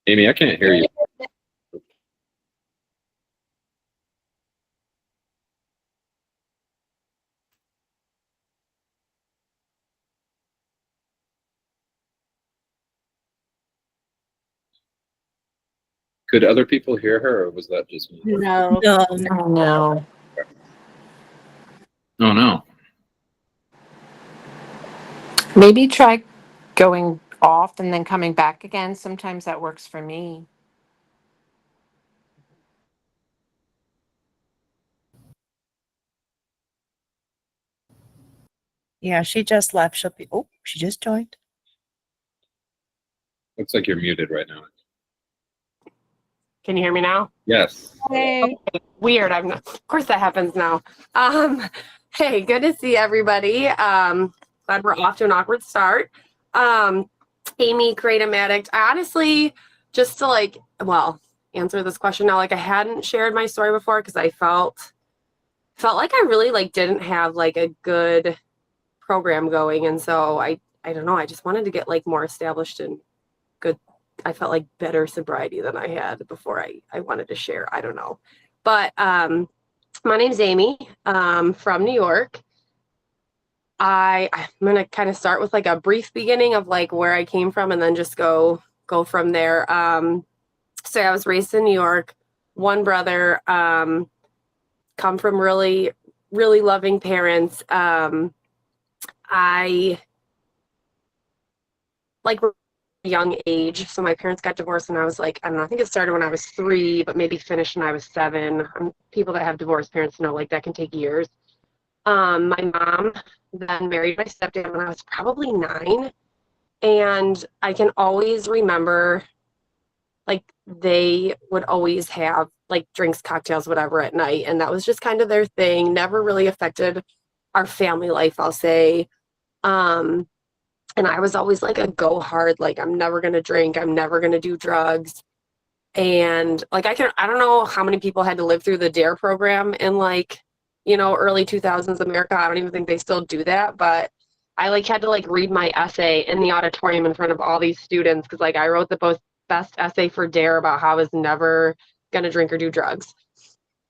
Amy, I can't hear you. Could other people hear her, or was that just me? No. No. Oh, no. Maybe try going off and then coming back again. Sometimes that works for me. Yeah, she just left. She just joined. Looks like you're muted right now. Can you hear me now? Yes. Hey. Okay. Weird. Of course that happens now. Hey, good to see everybody. Glad we're off to an awkward start. Amy, Kratom addict. I honestly, just to answer this question now, I hadn't shared my story before because I felt like I really didn't have a good program going. And so I don't know, I just wanted to get more established and good. I felt like better sobriety than I had before I wanted to share. I don't know. But my name's Amy, from New York. I'm going to kind of start with a brief beginning of where I came from and then just go from there. So I was raised in New York, one brother, come from really, really loving parents. I young age. So my parents got divorced when I was I don't know, I think it started when I was 3, but maybe finished when I was 7. People that have divorced parents know that can take years. My mom then married my stepdad when I was probably 9. And I can always remember they would always have drinks, cocktails, whatever at night. And that was just kind of their thing. Never really affected our family life, I'll say. And I was always a go hard, I'm never going to drink. I'm never going to do drugs. And I don't know how many people had to live through the DARE program in early 2000s America. I don't even think they still do that, but I had to read my essay in the auditorium in front of all these students. Cause I wrote the best essay for DARE about how I was never going to drink or do drugs.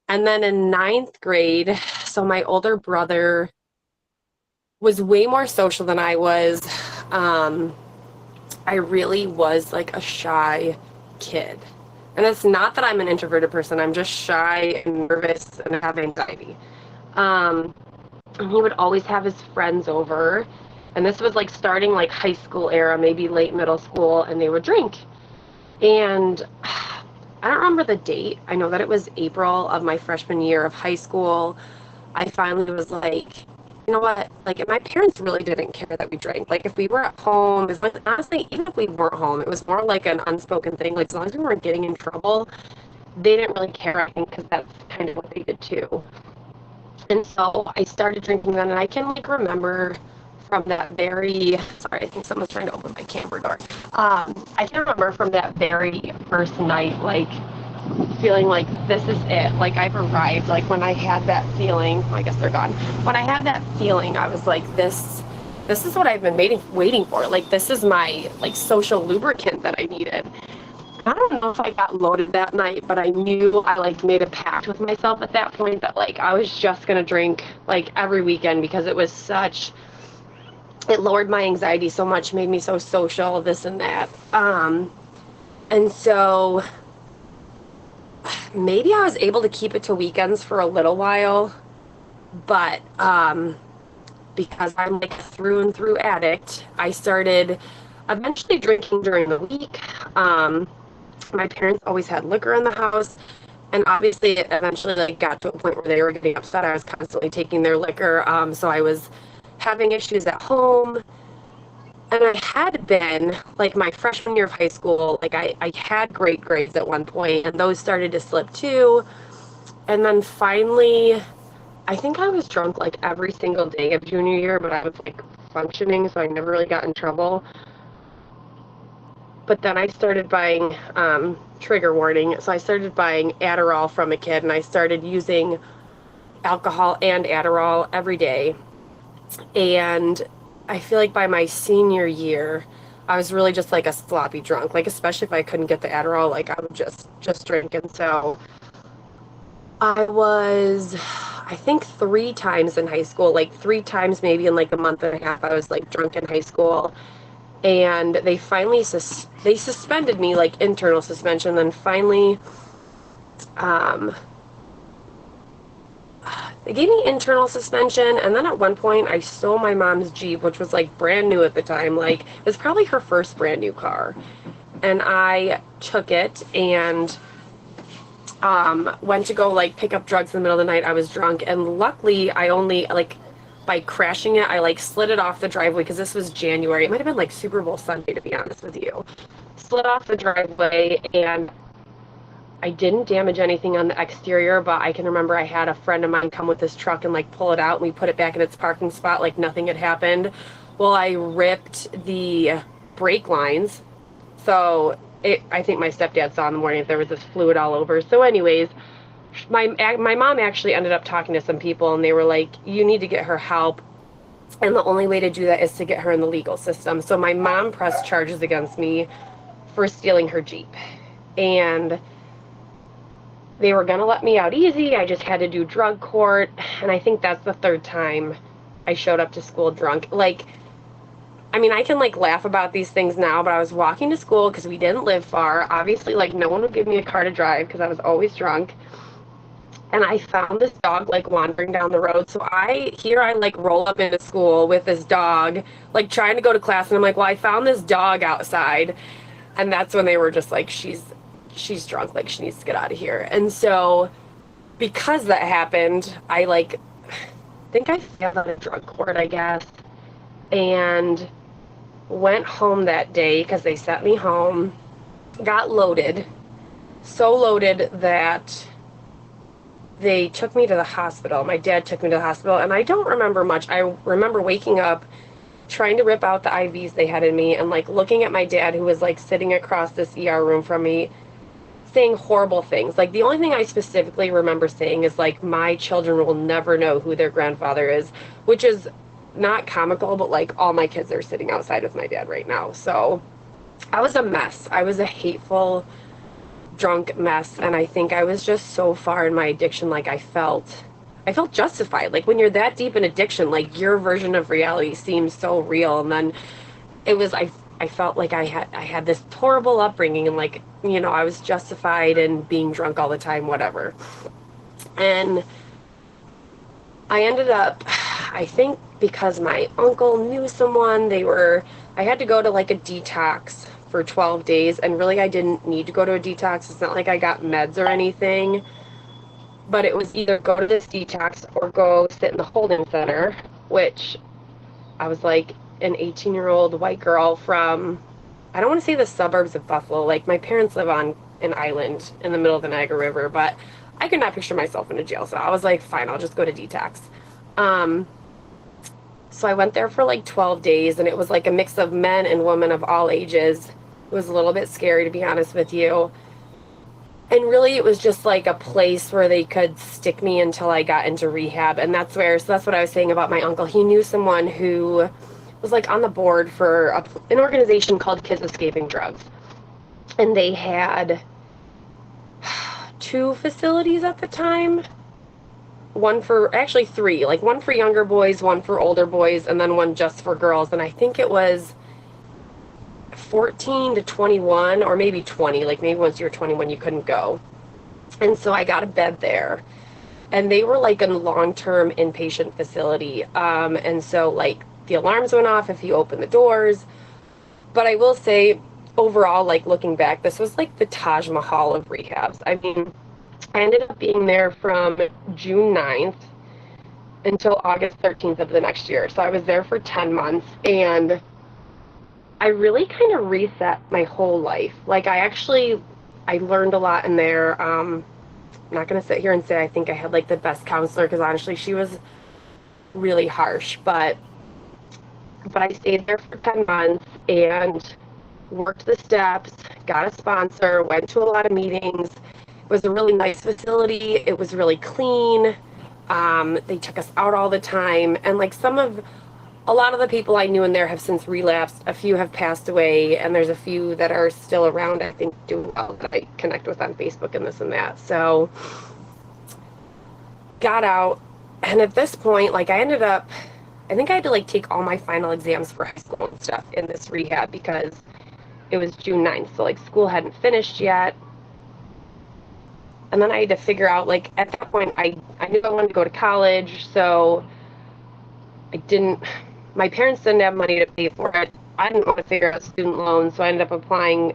And then in 9th grade, so my older brother was way more social than I was. I really was a shy kid. And it's not that I'm an introverted person. I'm just shy and nervous and have anxiety. And he would always have his friends over. And this was starting high school era, maybe late middle school, and they would drink. And I don't remember the date. I know that it was April of my freshman year of high school. I finally was you know what? My parents really didn't care that we drank. If we were at home, honestly, even if we weren't home, it was more an unspoken thing. As long as we weren't getting in trouble, they didn't really care, I think, because that's kind of what they did too. And so I started drinking then, and I can remember from that sorry, I think someone's trying to open my camera door. I can remember from that very first night, feeling this is it. I've arrived. When I had that feeling, I guess they're gone. When I had that feeling, I was this is what I've been waiting for. This is my social lubricant that I needed. I don't know if I got loaded that night, but I knew I made a pact with myself at that point that I was just gonna drink every weekend because it was it lowered my anxiety so much, made me so social, this and that. And so maybe I was able to keep it to weekends for a little while, but because I'm through and through addict, I started eventually drinking during the week. My parents always had liquor in the house, and obviously it eventually got to a point where they were getting upset. I was constantly taking their liquor, so I was having issues at home. And I had been, my freshman year of high school, I had great grades at one point, and those started to slip too. And then finally, I think I was drunk every single day of junior year, but I was functioning, so I never really got in trouble. But then I started buying, trigger warning, so I started buying Adderall from a kid, and I started using alcohol and Adderall every day. And I feel by my senior year, I was really just like a sloppy drunk, like especially if I couldn't get the Adderall, like I would just drink. And so I was, I think 3 times in high school, like 3 times maybe in like a month and a half, I was like drunk in high school. And they finally, they suspended me, like internal suspension, then finally, they gave me internal suspension, and then at one point I stole my mom's Jeep, which was like brand new at the time. Like it was probably her first brand new car. And I took it and went to go like pick up drugs in the middle of the night. I was drunk, and luckily I only like by crashing it, I like slid it off the driveway because this was January. It might have been like Super Bowl Sunday, to be honest with you. Slid off the driveway, and I didn't damage anything on the exterior, but I can remember I had a friend of mine come with this truck and like pull it out, and we put it back in its parking spot like nothing had happened. Well, I ripped the brake lines. So I think my stepdad saw in the morning that there was this fluid all over. So anyways, my mom actually ended up talking to some people, and they were like, you need to get her help. And the only way to do that is to get her in the legal system. So my mom pressed charges against me for stealing her Jeep. And they were going to let me out easy. I just had to do drug court. And I think that's the 3rd time I showed up to school drunk. Like, I mean, I can like laugh about these things now, but I was walking to school because we didn't live far. Obviously, like no one would give me a car to drive because I was always drunk. And I found this dog like wandering down the road. So I like roll up into school with this dog, like trying to go to class. And I'm like, well, I found this dog outside. And that's when they were just like, she's drunk, like she needs to get out of here. And so because that happened, I like think I failed out of drug court, I guess, and went home that day because they sent me home, got loaded, so loaded that they took me to the hospital. My dad took me to the hospital, and I don't remember much. I remember waking up, trying to rip out the IVs they had in me, and like looking at my dad, who was like sitting across this ER room from me, saying horrible things. Like the only thing I specifically remember saying is like, my children will never know who their grandfather is, which is not comical, but like all my kids are sitting outside with my dad right now. So I was a mess. I was a hateful, drunk mess. And I think I was just so far in my addiction, like I felt justified. Like when you're that deep in addiction, like your version of reality seems so real. And then it was, I felt like I had this horrible upbringing, and like, you know, I was justified in being drunk all the time, whatever. And I ended up, I think because my uncle knew someone, I had to go to like a detox for 12 days. And really, I didn't need to go to a detox. It's not like I got meds or anything, but it was either go to this detox or go sit in the holding center, which I was like an 18-year-old white girl from, I don't want to say the suburbs of Buffalo. Like my parents live on an island in the middle of the Niagara River, but I could not picture myself in a jail. So I was like, fine, I'll just go to detox. So I went there for like 12 days, and it was like a mix of men and women of all ages. It was a little bit scary, to be honest with you. And really, it was just like a place where they could stick me until I got into rehab. And that's what I was saying about my uncle. He knew someone who was like on the board for an organization called Kids Escaping Drugs. And they had 2 facilities at the time. 3, like one for younger boys, one for older boys, and then one just for girls. And I think it was 14 to 21, or maybe 20, like maybe once you were 21 you couldn't go. And so I got a bed there, and they were like a long-term inpatient facility. And so like the alarms went off if you opened the doors. But I will say, overall, like looking back, this was like the Taj Mahal of rehabs. I mean, I ended up being there from June 9th until August 13th of the next year. So I was there for 10 months, and I really kind of reset my whole life. Like I learned a lot in there. I'm not going to sit here and say I think I had like the best counselor, because honestly, she was really harsh, but I stayed there for 10 months and worked the steps, got a sponsor, went to a lot of meetings. It was a really nice facility. It was really clean. They took us out all the time. And like some of a lot of the people I knew in there have since relapsed. A few have passed away, and there's a few that are still around, I think, doing well, that I connect with on Facebook and this and that. So, got out, and at this point, like, I think I had to, like, take all my final exams for high school and stuff in this rehab because it was June 9th, so, like, school hadn't finished yet. And then I had to figure out, like, at that point, I knew I wanted to go to college, so my parents didn't have money to pay for it. I didn't want to figure out student loans, so I ended up applying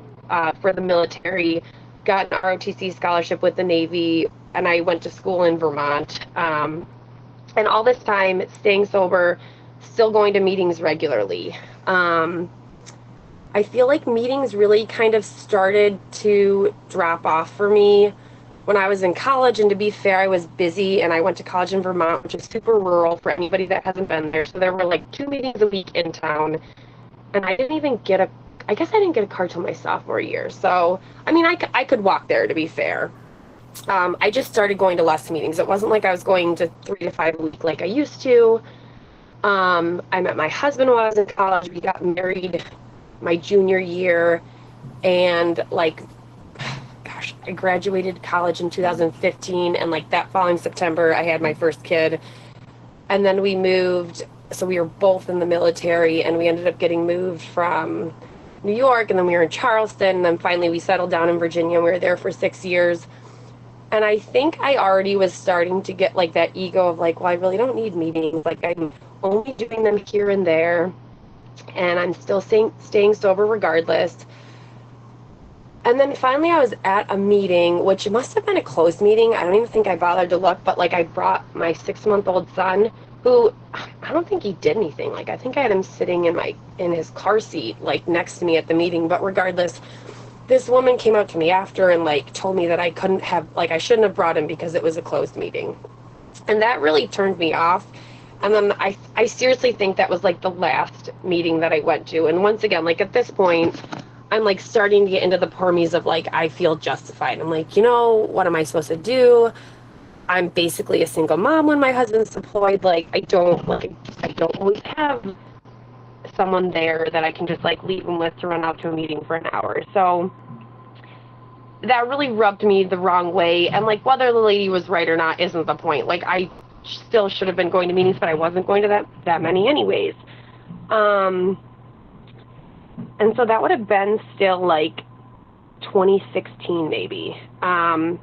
for the military, got an ROTC scholarship with the Navy, and I went to school in Vermont. And all this time, staying sober, still going to meetings regularly. I feel like meetings really kind of started to drop off for me when I was in college, and to be fair, I was busy, and I went to college in Vermont, which is super rural for anybody that hasn't been there. So there were like 2 meetings a week in town, and I didn't get a car till my sophomore year. So, I mean, I could walk there, to be fair. I just started going to less meetings. It wasn't like I was going to 3 to 5 a week like I used to. I met my husband when I was in college. We got married my junior year, and like, gosh, I graduated college in 2015, and like that following September, I had my first kid. And then we moved, so we were both in the military, and we ended up getting moved from New York, and then we were in Charleston, and then finally we settled down in Virginia. We were there for 6 years. And I think I already was starting to get like that ego of like, well, I really don't need meetings. Like, I'm only doing them here and there, and I'm still staying sober regardless. And then finally I was at a meeting, which must have been a closed meeting. I don't even think I bothered to look, but like, I brought my 6-month-old son, who I don't think he did anything. Like, I think I had him sitting in his car seat, like next to me at the meeting. But regardless, this woman came up to me after and like told me that I shouldn't have brought him because it was a closed meeting. And that really turned me off. And then I seriously think that was like the last meeting that I went to. And once again, like at this point, I'm like starting to get into the pormies of like, I feel justified. I'm like, what am I supposed to do? I'm basically a single mom when my husband's deployed. Like, I don't always have someone there that I can just like leave him with to run out to a meeting for an hour. So that really rubbed me the wrong way. And like, whether the lady was right or not isn't the point. Like, I still should have been going to meetings, but I wasn't going to that many anyways. And so that would have been still like 2016 maybe. And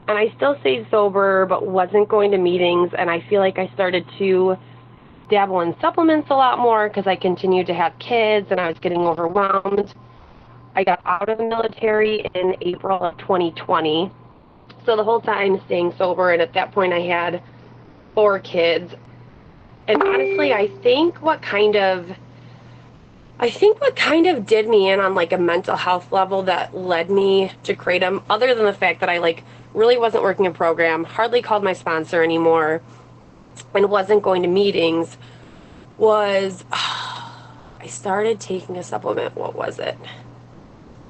I still stayed sober, but wasn't going to meetings. And I feel like I started to dabble in supplements a lot more because I continued to have kids and I was getting overwhelmed. I got out of the military in April of 2020. So the whole time staying sober, and at that point I had 4 kids. And honestly, I think what kind of did me in on like a mental health level that led me to Kratom, other than the fact that I like really wasn't working a program, hardly called my sponsor anymore, and wasn't going to meetings, was I started taking a supplement. What was it?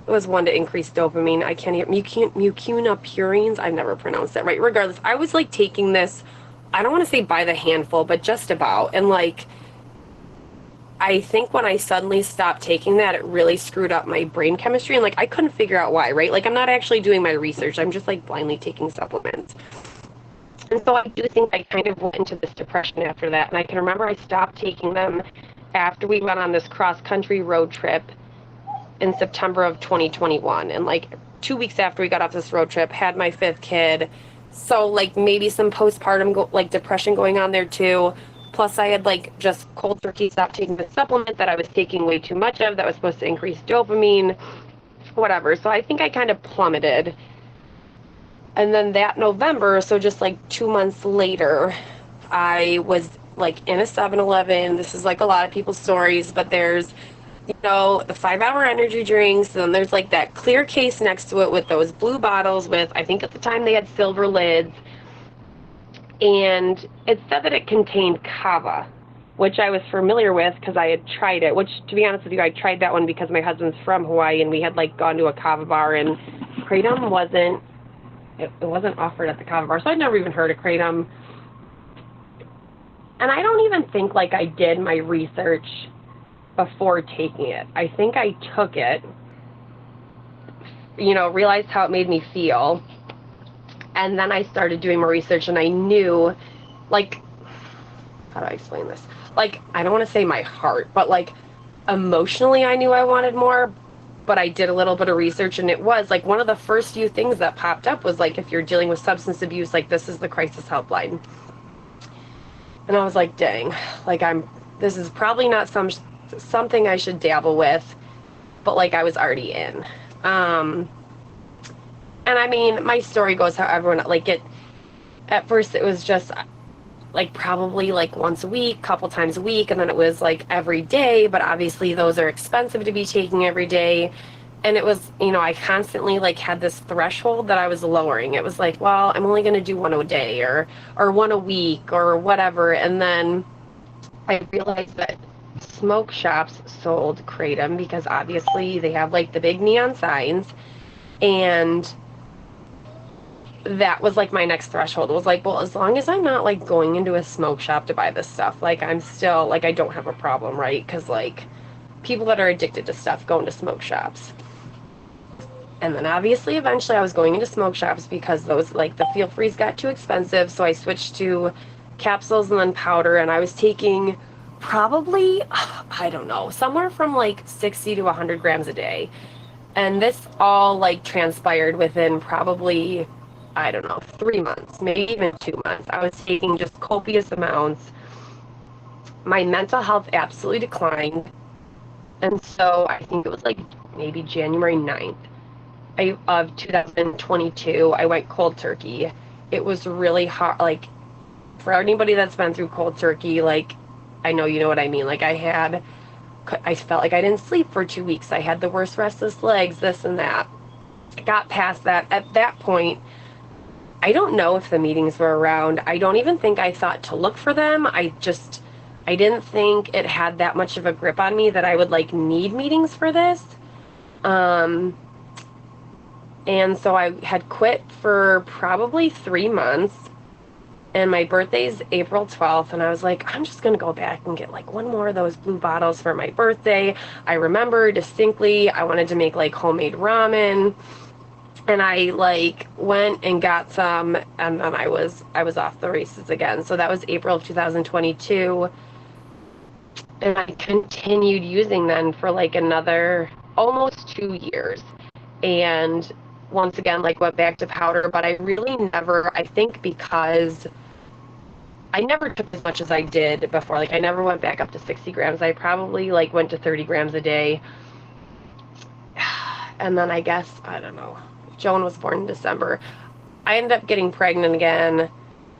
It was one to increase dopamine. I can't even, mucunapurines. I've never pronounced that right. Regardless, I was like taking this, I don't want to say by the handful, but just about. And like, I think when I suddenly stopped taking that, it really screwed up my brain chemistry. And like, I couldn't figure out why, right? Like, I'm not actually doing my research. I'm just like blindly taking supplements. And so I do think I kind of went into this depression after that. And I can remember I stopped taking them after we went on this cross-country road trip in September of 2021. And like 2 weeks after we got off this road trip, had my 5th kid. So like maybe some postpartum depression going on there too. Plus I had like just cold turkey stopped taking the supplement that I was taking way too much of that was supposed to increase dopamine, whatever. So I think I kind of plummeted. And then that November, so just like 2 months later, I was like in a 7-Eleven. This is like a lot of people's stories, but there's, the 5-hour energy drinks, and then there's like that clear case next to it with those blue bottles with, I think at the time they had silver lids. And it said that it contained kava, which I was familiar with because I had tried it, which, to be honest with you, I tried that one because my husband's from Hawaii and we had like gone to a kava bar, and Kratom wasn't offered at the kava bar. So I'd never even heard of Kratom. And I don't even think like I did my research before taking it. I think I took it, you know, realized how it made me feel. And then I started doing my research and I knew, like, how do I explain this? Like, I don't want to say my heart, but like emotionally I knew I wanted more, but I did a little bit of research and it was like one of the first few things that popped up was like, if you're dealing with substance abuse, like this is the crisis helpline. And I was like, dang, like this is probably not something I should dabble with, but like I was already in. And I mean, my story goes how everyone, like at first it was just like probably like once a week, couple times a week, and then it was like every day, but obviously those are expensive to be taking every day. And it was, you know, I constantly like had this threshold that I was lowering. It was like, well, I'm only going to do one a day or one a week or whatever. And then I realized that smoke shops sold Kratom because obviously they have like the big neon signs. And that was like my next threshold. It was like, well, as long as I'm not like going into a smoke shop to buy this stuff, like I'm still like, I don't have a problem, right? Because like people that are addicted to stuff go into smoke shops. And then obviously eventually I was going into smoke shops because those like the feel frees got too expensive. So I switched to capsules and then powder, and I was taking probably, I don't know, somewhere from like 60 to 100 grams a day. And this all like transpired within probably, I don't know, 3 months, maybe even 2 months. I was taking just copious amounts. My mental health absolutely declined. And so I think it was like maybe January 9th of 2022, I went cold turkey. It was really hard. Like, for anybody that's been through cold turkey, like, I know you know what I mean. Like, I felt like I didn't sleep for 2 weeks. I had the worst restless legs, this and that. I got past that. At that point, I don't know if the meetings were around. I don't even think I thought to look for them. I didn't think it had that much of a grip on me that I would like need meetings for this. And so I had quit for probably 3 months, and my birthday's April 12th, and I was like, I'm just gonna go back and get like one more of those blue bottles for my birthday. I remember distinctly I wanted to make like homemade ramen, and I like went and got some, and then I was off the races again. So that was April of 2022, and I continued using them for like another almost 2 years. And once again, like went back to powder, but I really never, I think because I never took as much as I did before. Like I never went back up to 60 grams. I probably like went to 30 grams a day. And then I guess, I don't know, Joan was born in December. I ended up getting pregnant again,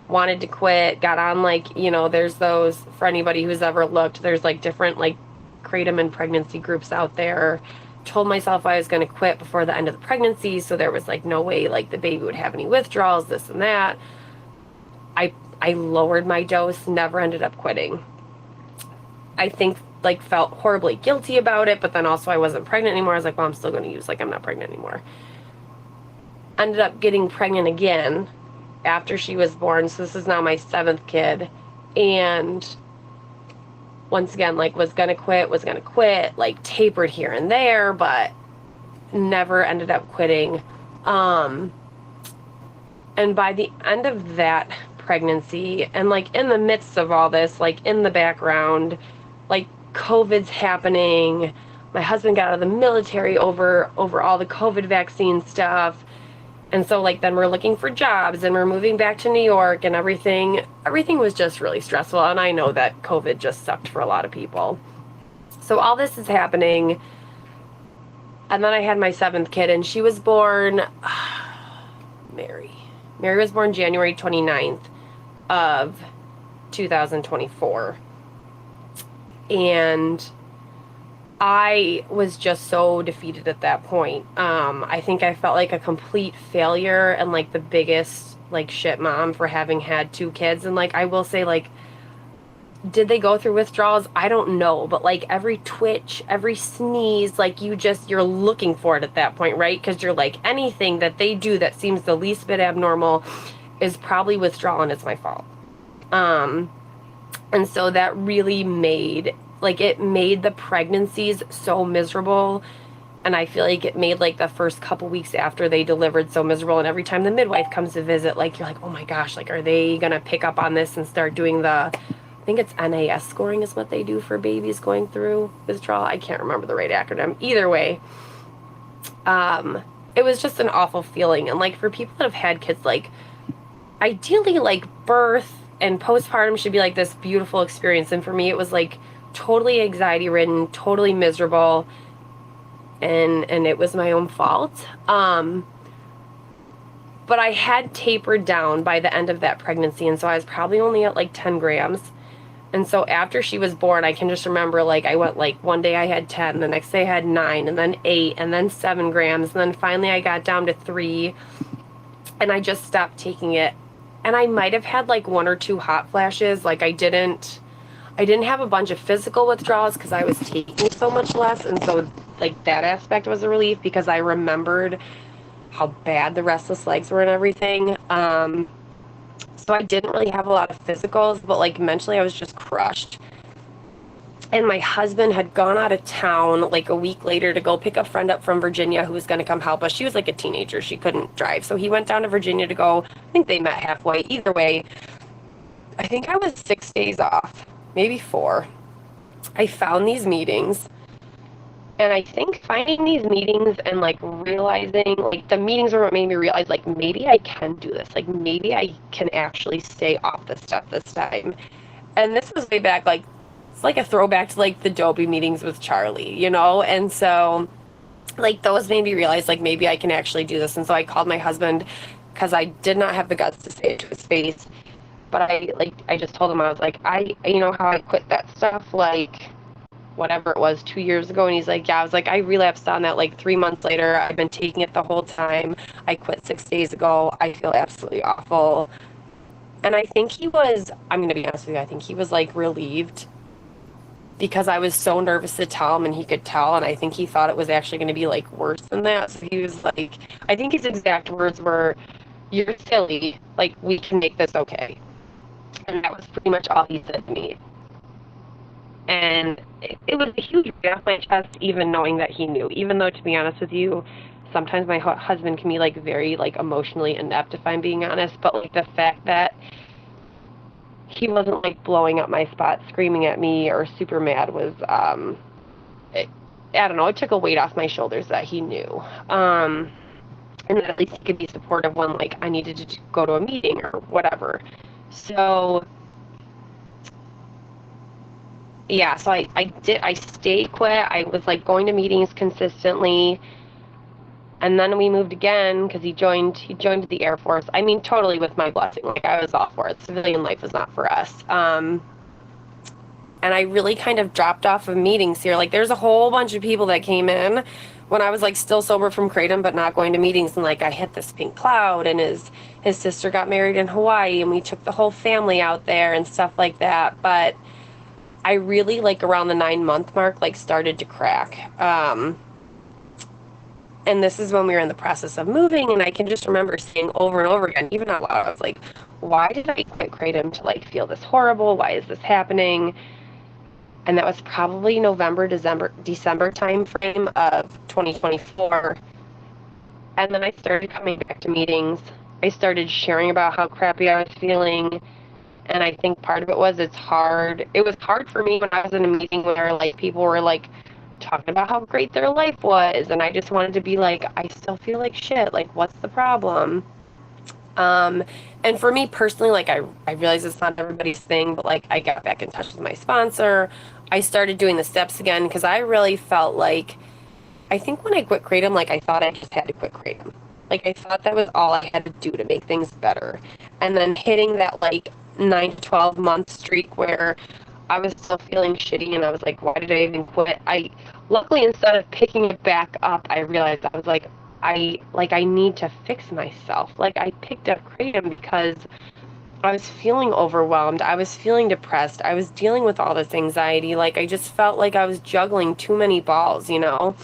wanted to quit, got on like, you know, there's those, for anybody who's ever looked, there's like different like Kratom and pregnancy groups out there. Told myself I was going to quit before the end of the pregnancy, so there was like no way like the baby would have any withdrawals, this and that. I lowered my dose, never ended up quitting. I think like felt horribly guilty about it, but then also I wasn't pregnant anymore. I was like, well, I'm still going to use, like I'm not pregnant anymore. Ended up getting pregnant again after she was born, so this is now my 7th kid, and once again, like was gonna quit, like tapered here and there, but never ended up quitting. And by the end of that pregnancy, and like in the midst of all this, like in the background, like COVID's happening. My husband got out of the military over all the COVID vaccine stuff. And so like then we're looking for jobs and we're moving back to New York, and everything was just really stressful. And I know that COVID just sucked for a lot of people. So all this is happening. And then I had my 7th kid, and she was born, Mary was born January 29th of 2024. And I was just so defeated at that point. I think I felt like a complete failure and like the biggest like shit mom for having had 2 kids. And like I will say, like, did they go through withdrawals? I don't know, but like every twitch, every sneeze, like you're looking for it at that point, right? Because you're like, anything that they do that seems the least bit abnormal is probably withdrawal, and it's my fault. And so that really made the pregnancies so miserable. And I feel like it made like the first couple weeks after they delivered so miserable. And every time the midwife comes to visit, like, you're like, oh my gosh, like, are they going to pick up on this and start doing I think it's NAS scoring is what they do for babies going through withdrawal. I can't remember the right acronym. Either way, it was just an awful feeling. And like for people that have had kids, like ideally like birth and postpartum should be like this beautiful experience. And for me, it was like totally anxiety ridden, totally miserable. And it was my own fault. But I had tapered down by the end of that pregnancy. And so I was probably only at like 10 grams. And so after she was born, I can just remember like I went like one day I had 10, the next day I had 9, and then 8, and then 7 grams. And then finally I got down to 3 and I just stopped taking it. And I might have had like 1 or 2 hot flashes. Like I didn't have a bunch of physical withdrawals because I was taking so much less. And so like that aspect was a relief because I remembered how bad the restless legs were and everything. So I didn't really have a lot of physicals, but like mentally I was just crushed. And my husband had gone out of town like a week later to go pick a friend up from Virginia who was going to come help us. She was like a teenager. She couldn't drive. So he went down to Virginia to go. I think they met halfway. Either way, I think I was 6 days off, maybe 4. I found these meetings. And I think finding these meetings and like realizing, like the meetings were what made me realize like maybe I can do this. Like maybe I can actually stay off this stuff this time. And this was way back, like it's like a throwback to like the Dobie meetings with Charlie, you know? And so like those made me realize like maybe I can actually do this. And so I called my husband because I did not have the guts to say it to his face. But I just told him, I was like, you know how I quit that stuff like whatever it was 2 years ago. And he's like, yeah. I was like, I relapsed on that like 3 months later. I've been taking it the whole time. I quit 6 days ago. I feel absolutely awful. And I think I'm going to be honest with you, I think he was like relieved because I was so nervous to tell him and he could tell. And I think he thought it was actually going to be like worse than that. So he was like, I think his exact words were, you're silly. Like we can make this okay. And that was pretty much all he said to me. And it was a huge weight off my chest, even knowing that he knew. Even though, to be honest with you, sometimes my husband can be like very like emotionally inept, if I'm being honest. But like the fact that he wasn't like blowing up my spot, screaming at me, or super mad was, I don't know. It took a weight off my shoulders that he knew, and that at least he could be supportive when like I needed to go to a meeting or whatever. So. Yeah, so I stayed quit. I was like going to meetings consistently. And then we moved again because he joined the Air Force. I mean, totally with my blessing. Like I was all for it. Civilian life was not for us. And I really kind of dropped off of meetings here. Like there's a whole bunch of people that came in when I was like still sober from Kratom, but not going to meetings. And like I hit this pink cloud and his sister got married in Hawaii and we took the whole family out there and stuff like that. But I really like around the 9-month mark, like started to crack. And this is when we were in the process of moving. And I can just remember saying over and over again, even out loud, I was like, why did I quit Kratom to like feel this horrible? Why is this happening? And that was probably November, December time frame of 2024. And then I started coming back to meetings. I started sharing about how crappy I was feeling. And I think part of it was it was hard for me when I was in a meeting where like people were like talking about how great their life was. And I just wanted to be like, I still feel like shit. Like, what's the problem? And for me personally, like I realize it's not everybody's thing, but like I got back in touch with my sponsor. I started doing the steps again because I really felt like, I think when I quit Kratom, like I thought I just had to quit Kratom. Like I thought that was all I had to do to make things better. And then hitting that like 9 to 12 month streak where I was still feeling shitty and I was like, why did I even quit? Luckily, instead of picking it back up, I realized I was like, I need to fix myself. Like I picked up Kratom because I was feeling overwhelmed. I was feeling depressed. I was dealing with all this anxiety. Like I just felt like I was juggling too many balls, you know?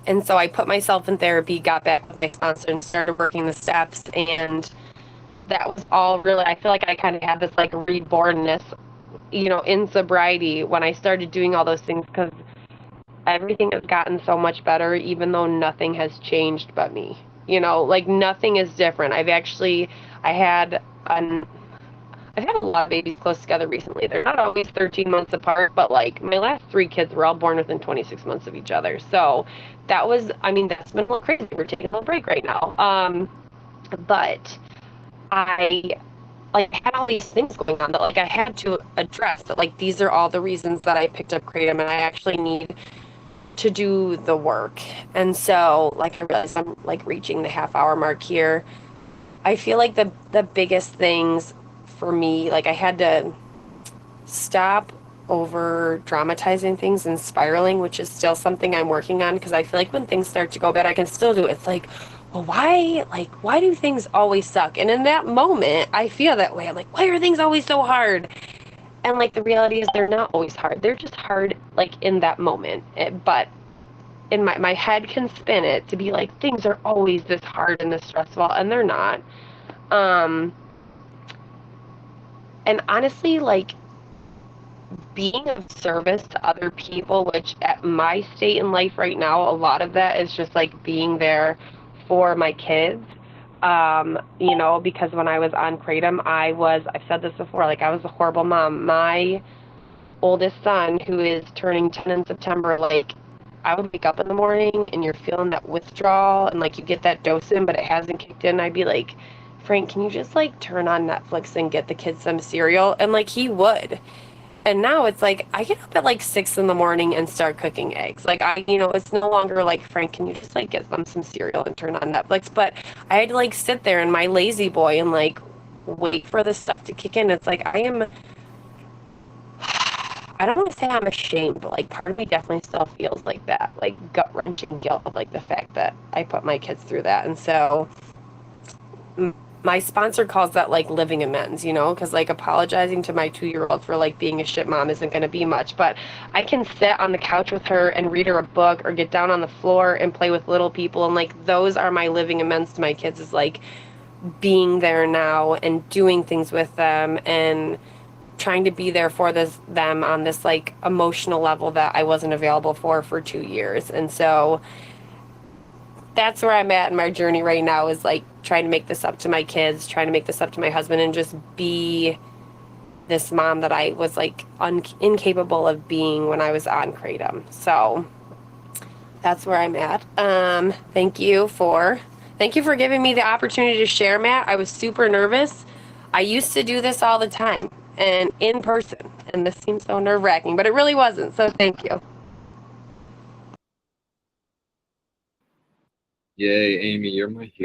And so I put myself in therapy, got back with my sponsor and started working the steps. And that was all really, I feel like I kind of had this like rebornness, you know, in sobriety when I started doing all those things, because everything has gotten so much better, even though nothing has changed but me. You know, like nothing is different. I had an I've had a lot of babies close together recently. They're not always 13 months apart, but like my last 3 kids were all born within 26 months of each other. So that was, I mean, that's been a little crazy. We're taking a little break right now. But I like had all these things going on that like I had to address that, like these are all the reasons that I picked up Kratom, and I actually need to do the work. And so like I realized I'm like reaching the half-hour mark here. I feel like the biggest things for me, like I had to stop over dramatizing things and spiraling, which is still something I'm working on, because I feel like when things start to go bad, I can still do it. It's like, well, why do things always suck? And in that moment, I feel that way. I'm like, why are things always so hard? And like the reality is they're not always hard. They're just hard like in that moment. But in my head can spin it to be like things are always this hard and this stressful, and they're not. And honestly, like being of service to other people, which at my state in life right now, a lot of that is just like being there for my kids. You know, because when I was on Kratom, I've said this before, like I was a horrible mom. My oldest son, who is turning 10 in September, like I would wake up in the morning and you're feeling that withdrawal and like you get that dose in, but it hasn't kicked in. I'd be like, Frank, can you just like turn on Netflix and get the kids some cereal? And like he would. And now it's like I get up at like 6 in the morning and start cooking eggs. Like you know, it's no longer like, Frank, can you just like get them some cereal and turn on Netflix? But I had to like sit there in my lazy boy and like wait for this stuff to kick in. It's like I don't want to say I'm ashamed, but like part of me definitely still feels like that, like gut-wrenching guilt of like the fact that I put my kids through that. And so my sponsor calls that like living amends, you know, because like apologizing to my 2-year-old for like being a shit mom isn't going to be much, but I can sit on the couch with her and read her a book or get down on the floor and play with little people. And like those are my living amends to my kids, is like being there now and doing things with them and trying to be there for them on this like emotional level that I wasn't available for 2 years. And so that's where I'm at in my journey right now, is like trying to make this up to my kids, trying to make this up to my husband, and just be this mom that I was like incapable of being when I was on Kratom. So that's where I'm at. Thank you for giving me the opportunity to share, Matt. I was super nervous. I used to do this all the time and in person, and this seems so nerve-wracking, but it really wasn't. So thank you. Yay, Amy, you're my hero.